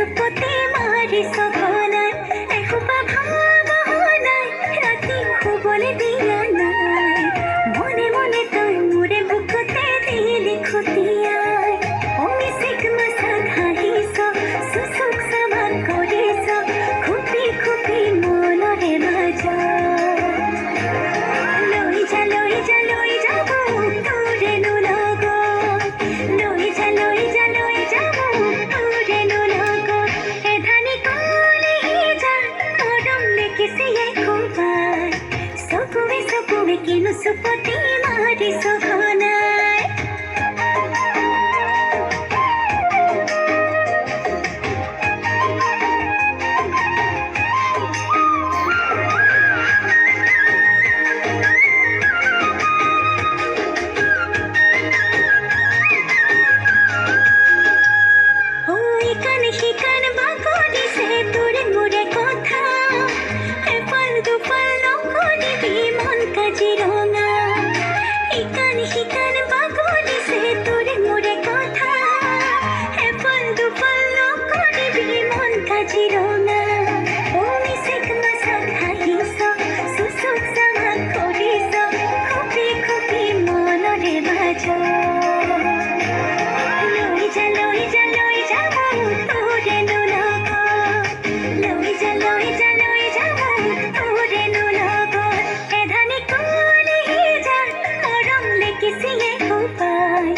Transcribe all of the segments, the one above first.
सुपते मारी सघनाय एखोपा भावनाय राति बोले दिया नाय मने मने तोय मोरे बुकुते दिली खुतियाय ओमी सिकमा साघाहिस सुसुक सामान करिस खुपी खुपी मनरे बाजा लई जा लई जा लई जाबो तोरे नुलग लई जा लई जा लई जाबो तोरे नुलग ए धानी कोले जा ओडमले किसिए खुबाय सकुवे किनु सुपति मारी सघनाय শিকান বাকরিছে তোরে মোরে কথা এপাল দুপাল লক্ষণিবি মন কাজিরঙা শিকান বাকরিছে তোরে মোরে কথা এপাল দুপাল লক্ষণিবি মন কাজিরঙা ওমি সেকমা সাঘাহিস সুসুক সামা করিস খুপি খুপি মনরে বাজা লই যা লই যা লই যাবো তোরে নুলগ লই যা লই যা লই যাবো তোরে নুলগ এ ধানি কোলে যা মরমলে কিসিয়ে খুপায়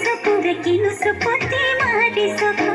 সকুবে কিনু সুপতি মারি সক